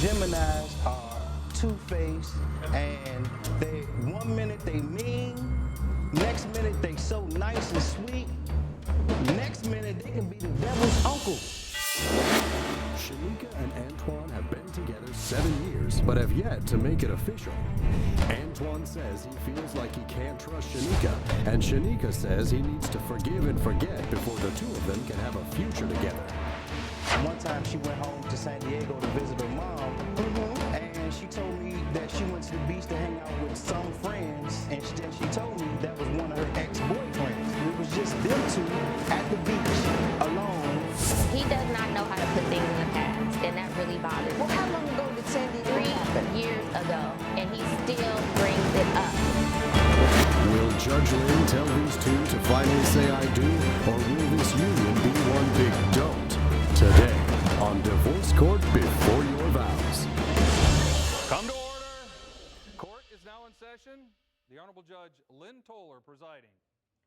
Geminis are two-faced, and they 1 minute they mean, next minute they so nice and sweet, next minute they can be the devil's uncle. Shenica and Antoine have been together 7 years, but have yet to make it official. Antoine says he feels like he can't trust Shenica, and Shenica says he needs to forgive and forget before the two of them can have a future together. One time she went home to San Diego to visit her mom, and she told me that she went to the beach to hang out with some friends, and then she told me that was one of her ex-boyfriends. It was just them two at the beach, alone. He does not know how to put things in the past, and that really bothers me. Well, how long ago did San Diego happen? 3 years ago, and he still brings it up. Will Judge Lynn tell these two to finally say I do, or will this union be one big don't? Today on Divorce Court Before Your Vows. Come to order. Court is now in session. The Honorable Judge Lynn Toller presiding.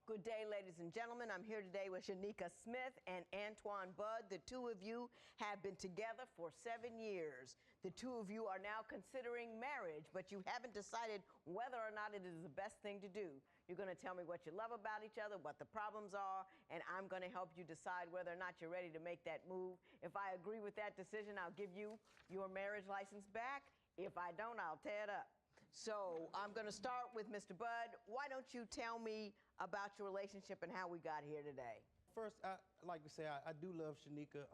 Good day, ladies and gentlemen. I'm here today with Shenica Smith and Antoine Budd. The two of you have been together for 7 years. The two of you are now considering marriage, but you haven't decided whether or not it is the best thing to do. You're going to tell me what you love about each other, what the problems are, and I'm going to help you decide whether or not you're ready to make that move. If I agree with that decision, I'll give you your marriage license back. If I don't, I'll tear it up. So I'm going to start with Mr. Budd. Why don't you tell me about your relationship and how we got here today? First, like to say, I do love Shenica.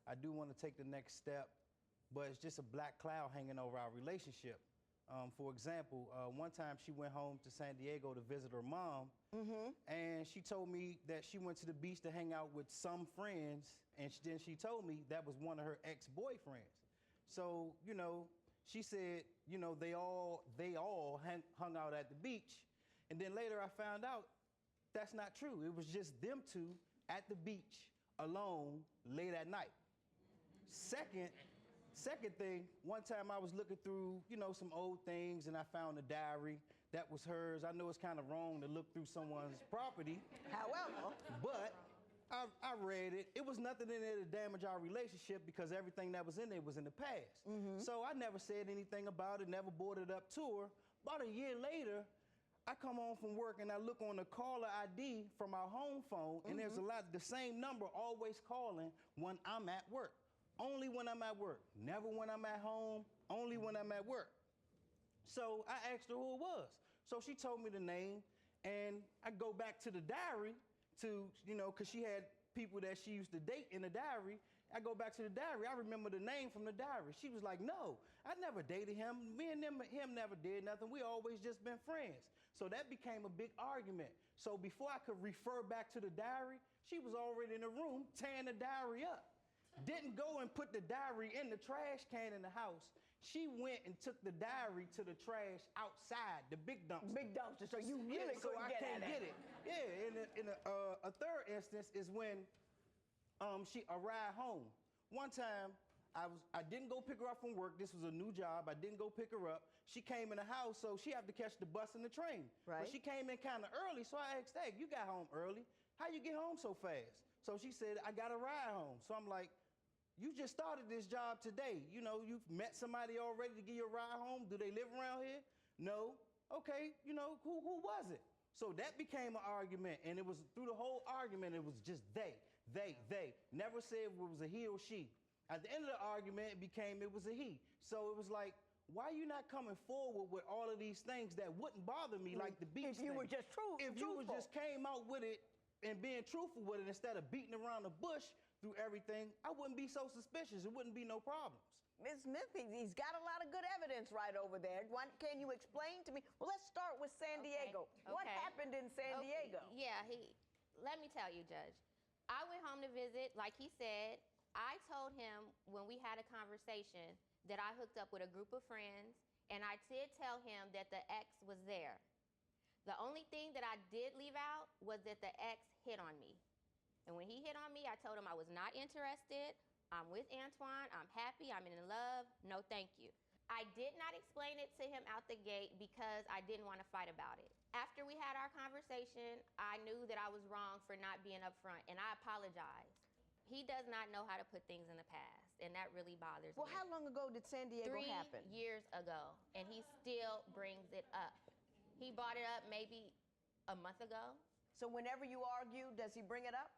I do want to take the next step, but it's just a black cloud hanging over our relationship. For example, one time she went home to San Diego to visit her mom, and she told me that she went to the beach to hang out with some friends, and then she told me that was one of her ex-boyfriends. So, you know, she said, you know, they all hung out at the beach, and then later I found out that's not true. It was just them two at the beach alone late at night. Second thing, one time I was looking through, you know, some old things, and I found a diary that was hers. I know it's kind of wrong to look through someone's property. However, But I read it. It was nothing in there to damage our relationship because everything that was in there was in the past. So I never said anything about it, never brought it up to her. About a year later, I come home from work and I look on the caller ID from our home phone, and there's the same number always calling when I'm at work. Only when I'm at work. Never when I'm at home, only when I'm at work. So I asked her who it was. So she told me the name, and I go back to the diary to, you know, because she had people that she used to date in the diary. I go back to the diary. I remember the name from the diary. She was like, no, I never dated him. Me and him never did nothing. We always just been friends. So that became a big argument. So before I could refer back to the diary, she was already in the room tearing the diary up. Didn't go and put the diary in the trash can in the house. She went and took the diary to the trash outside, the big dumpster. big dumpster, so you really so couldn't I get can't at get it. it. Yeah, and a third instance is when she arrived home. One time, I didn't go pick her up from work. This was a new job. I didn't go pick her up. She came in the house, so she had to catch the bus and the train. Right. But she came in kind of early, so I asked, hey, you got home early. How you get home so fast? So she said, I got a ride home. So I'm like, you just started this job today. You know, you've met somebody already to give you a ride home. Do they live around here? No. Okay, you know, who was it? So that became an argument, and it was through the whole argument, it was just they. Never said it was a he or she. At the end of the argument, it was a he. So it was like, why are you not coming forward with all of these things that wouldn't bother me, like the beach If you thing? were just truthful. If you just came out with it and being truthful with it instead of beating around the bush through everything, I wouldn't be so suspicious. It wouldn't be no problems. Ms. Smith, he's got a lot of good evidence right over there. Can you explain to me? Well, let's start with San Diego. What happened in San Diego? Yeah, let me tell you, Judge. I went home to visit, like he said. I told him when we had a conversation that I hooked up with a group of friends, and I did tell him that the ex was there. The only thing that I did leave out was that the ex hit on me. And when he hit on me, I told him I was not interested. I'm with Antoine. I'm happy. I'm in love. No, thank you. I did not explain it to him out the gate because I didn't want to fight about it. After we had our conversation, I knew that I was wrong for not being upfront, and I apologized. He does not know how to put things in the past. and that really bothers Well, me. how long ago did San Diego 3 happen? years ago, and he still brings it up. He brought it up maybe a month ago. So whenever you argue, does he bring it up?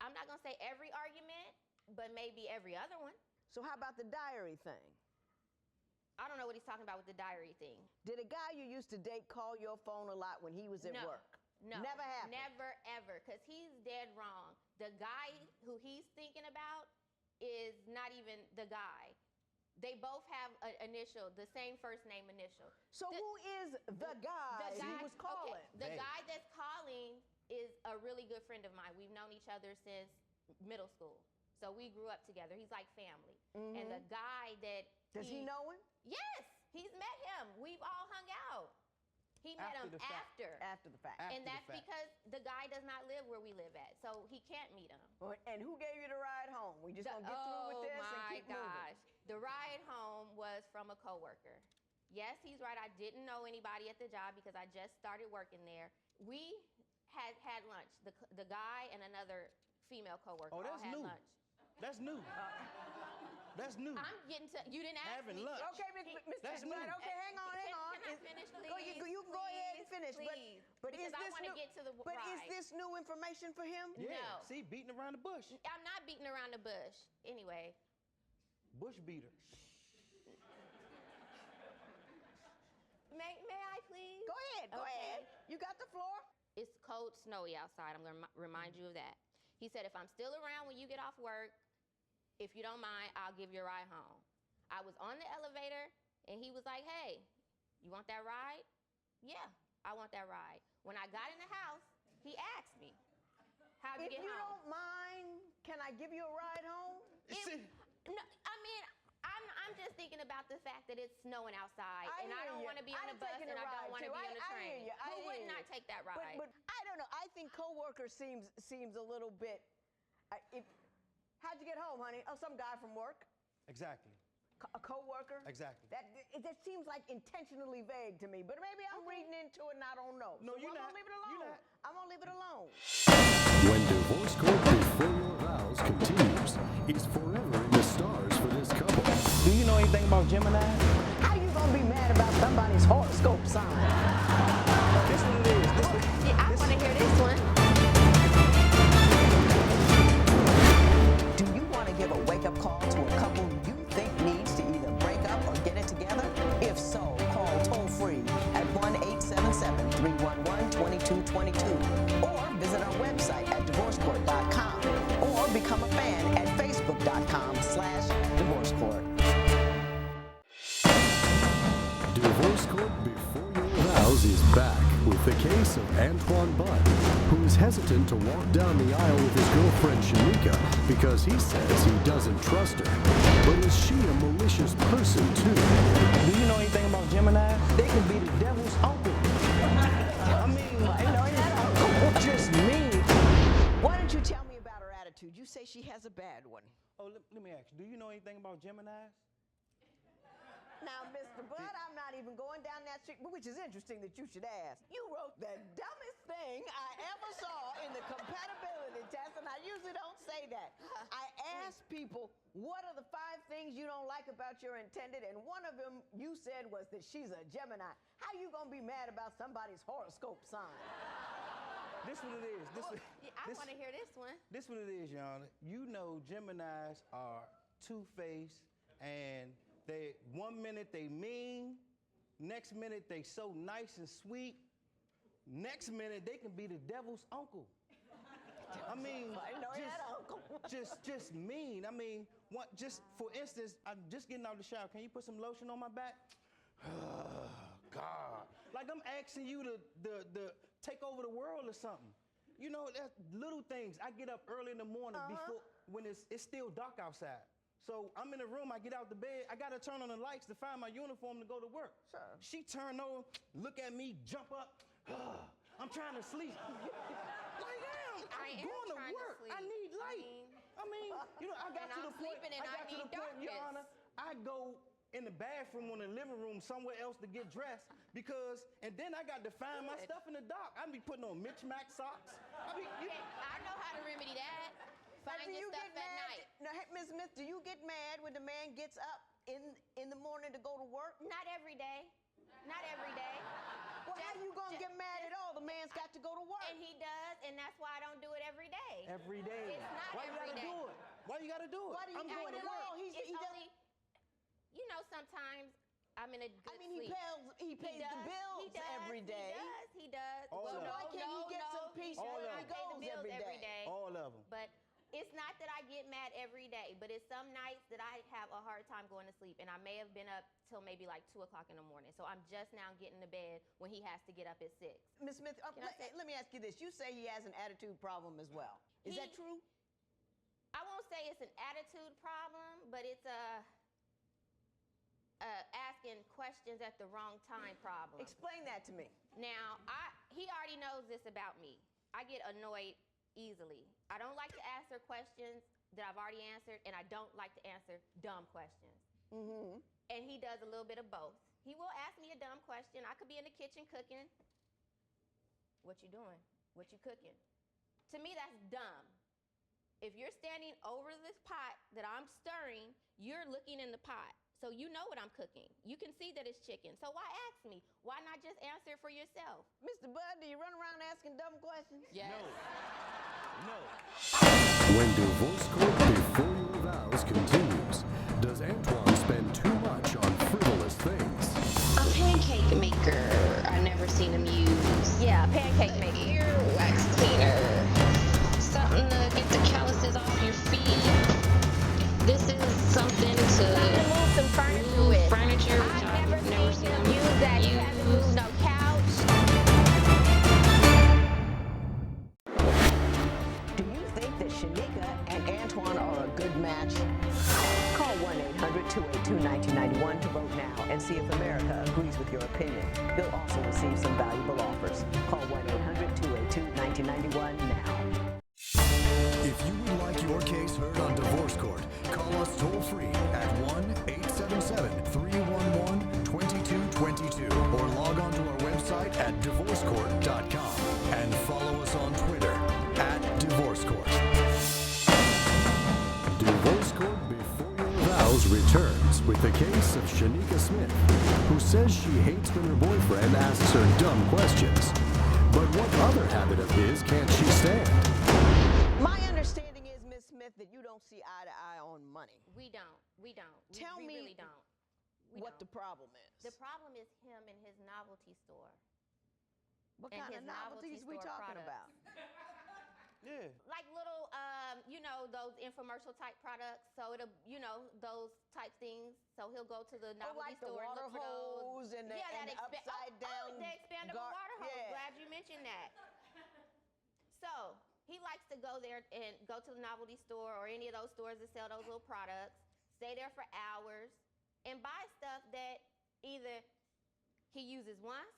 I'm not gonna say every argument, but maybe every other one. So how about the diary thing? I don't know what he's talking about with the diary thing. Did a guy you used to date call your phone a lot when he was at No. work? No. Never happened? Never, ever, because he's dead wrong. The guy who he's thinking about is not even the guy. They both have an initial, the same first name initial. So who is the guy who was calling? Okay, the guy that's calling is a really good friend of mine. We've known each other since middle school. So we grew up together. He's like family. And the guy that Does he know him? Yes, he's met him. We've all hung out. He met him after. After the fact. And that's because the guy does not live where we live at, so he can't meet him. And who gave you the ride home? We just gonna get through with this and keep moving. Oh my gosh. The ride home was from a coworker. Yes, he's right. I didn't know anybody at the job because I just started working there. We had lunch. The guy and another female coworker all had new. lunch. That's new. That's new. I'm getting to, you didn't ask Having me. lunch. Okay, Mr. That's Right, new. okay, hang on. Can I finish, please? You can go ahead and finish. Please, But because is I this want to new? get to the But is ride. this new information for him? Yeah. No. See, beating around the bush. I'm not beating around the bush. Anyway. Bush beater. May I please? Go ahead, go ahead. You got the floor. It's cold, snowy outside. I'm going to remind you of that. He said, if I'm still around when you get off work, if you don't mind, I'll give you a ride home. I was on the elevator, and he was like, hey, you want that ride? Yeah, I want that ride. When I got in the house, he asked me, how'd you If get you home? don't mind, can I give you a ride home? No, I mean, I'm just thinking about the fact that it's snowing outside, I and I hear don't you. want to be on I'd a bus, taken and a I don't ride, want to too. be on a I train. hear you. Who would hear not you. take that ride? But I don't know. I think coworker seems a little bit. How'd you get home, honey? Oh, some guy from work. Exactly. A coworker. Exactly. That seems like intentionally vague to me. But maybe I'm reading into it and I don't know. No, so you're I'm not. gonna leave it You're alone. not. I'm gonna leave it alone. When Divorce Court Before Your Vows continues, he's forever in the stars for this couple. Do you know anything about Gemini? How you gonna be mad about somebody's horoscope sign? This what it is. Yeah, I want to hear this one. Do you want to give a wake-up call to a couple you think needs to either break up or get it together? If so, call toll-free at 1-877-311-2222 or visit our website at divorcecourt.com or become a fan at facebook.com/divorcecourt. Divorce Court Before Your Vows is back with the case of Antoine Budd, who is hesitant to walk down the aisle with his girlfriend Shenica because he says he doesn't trust her. But is she a malicious person too? Do you know anything about Gemini? They can be the devil's uncle. I mean, I know that uncle. Just me. Why don't you tell me about her attitude? You say she has a bad one. oh, let me ask you. Do you know anything about Geminis? Now, Mr. Budd, I'm not even going down that street, which is interesting that you should ask. You wrote the dumbest thing I ever saw in the compatibility test, and I usually don't say that. I asked people, what are the 5 things you don't like about your intended? And one of them you said was that she's a Gemini. How you gonna be mad about somebody's horoscope sign? This what it is. I want to hear this one. This what it is, Your Honor. You know Geminis are two-faced, and they 1 minute they mean, next minute they so nice and sweet, next minute they can be the devil's uncle. I mean, I know that uncle. just mean. I mean, just for instance, I'm just getting out of the shower. Can you put some lotion on my back? Oh, God. Like I'm asking you to take over the world or something. You know, that's little things. I get up early in the morning before when it's still dark outside. So I'm in the room, I get out the bed, I gotta turn on the lights to find my uniform to go to work. Sure. She turned over, look at me, jump up. I'm trying to sleep. Like, damn, I I'm am going to trying to work. I sleep. need light. I mean, you know, I got And to I'm the point. sleeping and I need Your darkness. Honor, I go in the bathroom or the living room somewhere else to get dressed because, and then I got to find my stuff in the dark. I be putting on mismatched socks. I know how to remedy that. Find do your you stuff get at mad? night. Now, hey, Ms. Smith, do you get mad when the man gets up in the morning to go to work? Not every day. Not every day. Well, how you gonna get mad at all? The man's got to go to work. And he does, and that's why I don't do it every day. Every day. It's not Why you every gotta day. do it? Why you gotta do it? Why do you I'm do going it to at work. all? It's only, you know, sometimes I'm in a good I mean, sleep. he pays the bills every day. He does. All Well, of no, them. Why can't he get some peace he All does of not them. pay the He goes bills every every day. day. All of them. But it's not that I get mad every day, but it's some nights that I have a hard time going to sleep, and I may have been up till maybe like 2 o'clock in the morning. So I'm just now getting to bed when he has to get up at 6. Ms. Smith, let me ask you this. You say he has an attitude problem as well. Is that true? I won't say it's an attitude problem, but it's asking questions at the wrong time problem. Explain that to me. Now, he already knows this about me. I get annoyed easily. I don't like to answer questions that I've already answered, and I don't like to answer dumb questions. Mm-hmm. And he does a little bit of both. He will ask me a dumb question. I could be in the kitchen cooking. What you doing? What you cooking? To me, that's dumb. If you're standing over this pot that I'm stirring, you're looking in the pot. So you know what I'm cooking. You can see that it's chicken. So why ask me? Why not just answer it for yourself? Mr. Bud, do you run around asking dumb questions? Yes. No. When divorce court before your vows continues, does Antoine spend too much on frivolous things? A pancake maker. I never seen him use. Yeah, pancake An maker. earwax cleaner. Something to get the calluses off your feet. This is something to Move some furniture move with. furniture, which I've never seen him him use that. He hasn't moved no couch. Do you think that Shenica and Antoine are a good match? Call 1-800-282-1991 to vote now and see if America agrees with your opinion. You'll also receive some valuable offers. Call 1-800-282-1991 now. If you would like your case heard on divorce court, call us toll free at 1-877-311-2222 or log on to our website at divorcecourt.com and follow us on Twitter at divorcecourt. Divorce Court Before Your Vows returns with the case of Shenica Smith, who says she hates when her boyfriend asks her dumb questions. But what other habit of his can't she stand? My understanding is, Ms. Smith, that you don't see eye to eye on money. We don't. We Tell me really don't. What the problem is. The problem is him and his novelty store. What and kind of his novelty novelties we store talking products. about? Yeah. Like little, those infomercial type products. So it'll, those type things. So he'll go to the novelty like the store and water look for those. hose and the, Yeah, and that the upside down. Oh, the expandable water hose. Yeah. Glad you mentioned that. So he likes to go there and go to the novelty store or any of those stores that sell those little products, stay there for hours, and buy stuff that either he uses once,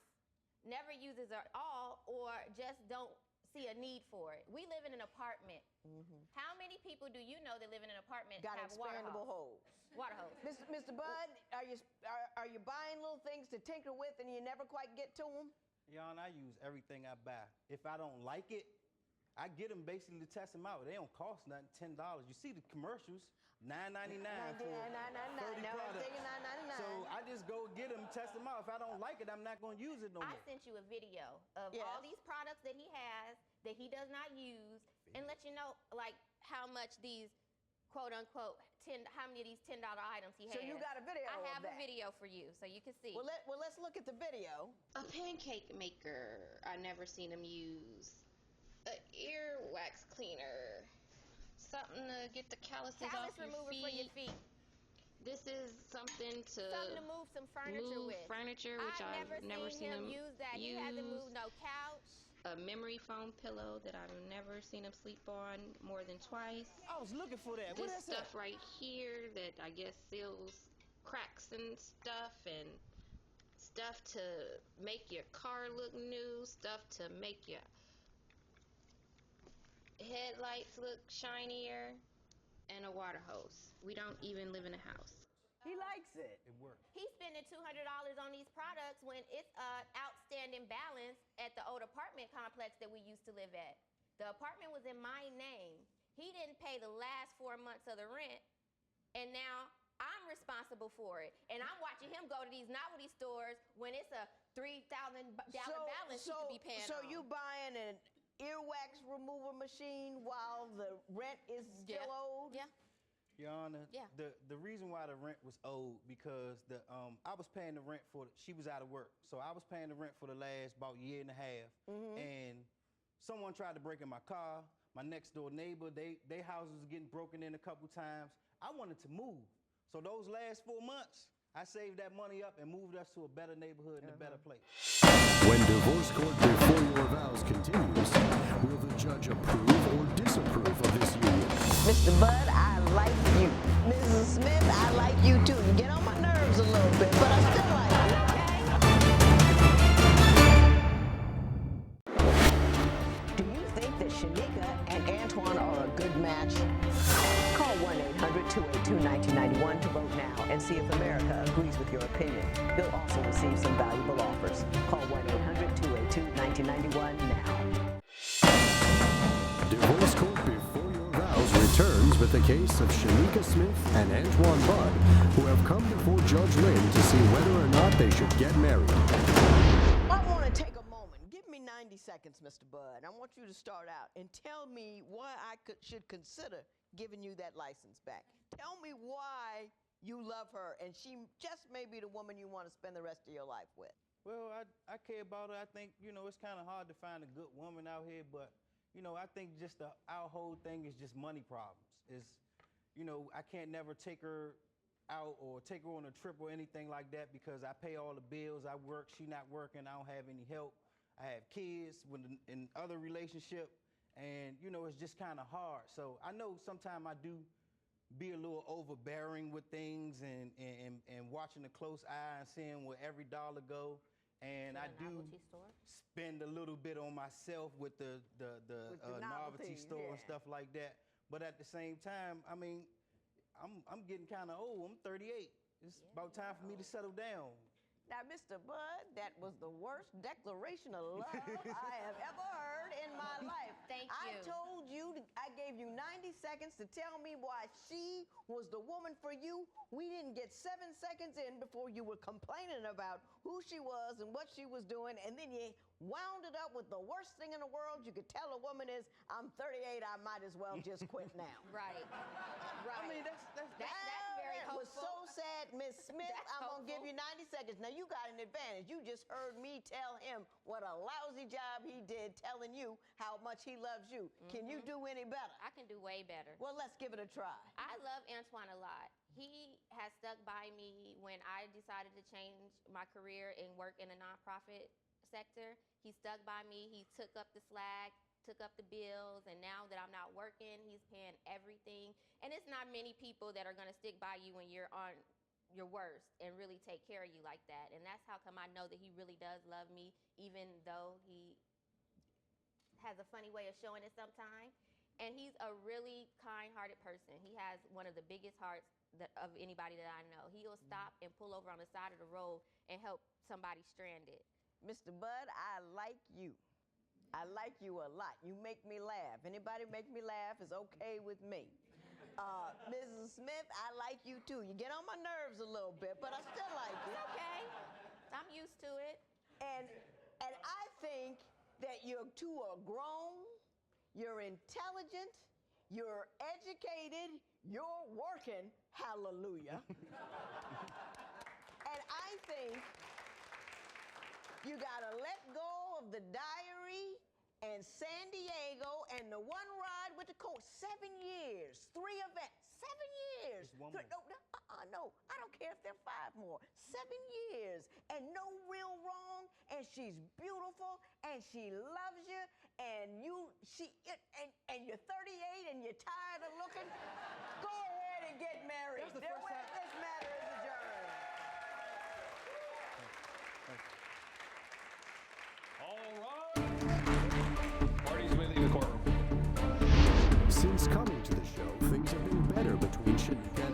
never uses at all, or just don't see a need for it. We live in an apartment. Mm-hmm. How many people do you know that live in an apartment Got have water expandable hose? hose. Water hose. Mr. Bud, are you buying little things to tinker with and you never quite get to them? Yon, I use everything I buy. If I don't like it, I get them basically to test them out. They don't cost nothing, $10. You see the commercials, $9.99 for 30 products. So I just go get them, test them out. If I don't like it, I'm not going to use it no I more. sent you a video of Yes. all these products that he has that he does not use and let you know like how much these quote unquote how many of these $10 items he has. So you got a video I of have a that. video for you so you can see. Well, let's look at the video. A pancake maker. I never seen him use. An earwax cleaner. Something to get the calluses Callus off your remover feet. for your feet. This is something to Something to move some furniture move with. furniture, which I've never seen him use that. He hasn't moved no couch. A memory foam pillow that I've never seen him sleep on more than twice. I was looking for that. What This is that? stuff right here that I guess seals cracks and stuff, and stuff to make your car look new, stuff to make your headlights look shinier, and a water hose. We don't even live in a house. He likes it. It worked. He's spending $200 on these products when it's an outstanding balance at the old apartment complex that we used to live at. The apartment was in my name, He didn't pay the last 4 months of the rent, and now I'm responsible for it. And I'm watching him go to these novelty stores when it's a $3,000 balance he could be paying So on. you buying an earwax remover machine while the rent is still owed? Yeah. Your Honor, Yeah. the reason why the rent was owed because I was paying the rent she was out of work, so I was paying the rent for the last about year and a half, and someone tried to break in my car. My next door neighbor, they houses was getting broken in a couple times. I wanted to move, so those last 4 months, I saved that money up and moved us to a better neighborhood and a better place. When divorce court before your vows continues, will the judge approve or disapprove of this union? Mr. Bud, I like you. Mrs. Smith, I like you too. You get on my nerves a little bit, but I still like you, okay? Do you think that Shenica and Antoine are a good match? Call 1-800-282-1991 to vote now and see if America agrees with your opinion. You'll also receive some valuable offers. Call 1-800-282-1991 now. Divorce court before your vows returns with the case of Shenica Smith and Antoine Budd, who have come before Judge Lynn to see whether or not they should get married. I want to take a moment. Give me 90 seconds, Mr. Budd. I want you to start out and tell me why I should consider giving you that license back. Tell me why you love her and she just may be the woman you want to spend the rest of your life with. Well, I care about her. I think, it's kind of hard to find a good woman out here, but, I think just our whole thing is just money problems. I can't never take her out or take her on a trip or anything like that because I pay all the bills. I work, she not working, I don't have any help. I have kids in other relationship, and, it's just kind of hard. So I know sometimes I do be a little overbearing with things and watching a close eye and seeing where every dollar go. And I do spend a little bit on myself with the novelty store and stuff like that. But at the same time, I mean, I'm getting kind of old. I'm 38. It's about time for me to settle down. Now, Mr. Bud, that was the worst declaration of love I have ever heard in my life. Thank I you. told you, I gave you 90 seconds to tell me why she was the woman for you. We didn't get 7 seconds in before you were complaining about who she was and what she was doing, and then you wound it up with the worst thing in the world you could tell a woman is, I'm 38, I might as well just quit now. Right. I mean, that's very that was hopeful. so sad, Miss Smith. That's I'm going to give hopeful. you 90 seconds. Now, you got an advantage. You just heard me tell him what a lousy job he did telling you how much he loves you. Can you do any better? I can do way better. Well, let's give it a try. I love Antoine a lot. He has stuck by me when I decided to change my career and work in the nonprofit sector. He stuck by me. He took up the slack, took up the bills, and now that I'm not working, he's paying everything. And it's not many people that are going to stick by you when you're on your worst and really take care of you like that. And that's how come I know that he really does love me, even though he has a funny way of showing it sometimes. And he's a really kind-hearted person. He has one of the biggest hearts of anybody that I know. He'll stop and pull over on the side of the road and help somebody stranded. Mr. Bud, I like you. I like you a lot. You make me laugh. Anybody make me laugh is okay with me. Mrs. Smith, I like you too. You get on my nerves a little bit, but I still like you. It's okay. I'm used to it. And I think that you two are grown, you're intelligent, you're educated, you're working. Hallelujah. And I think you gotta let go of the diary and San Diego and the one ride with the coach. 7 years, 3 events, 7 years. Just one more. No, I don't care if they're 5 more. 7 years and no real wrong, and she's beautiful and she loves you, and you're 38 and you're tired of looking. Go ahead and get married. That's the first time. This matter is adjourned. All right. Parties may leave the courtroom. Since coming to the show, things have been better between Shenica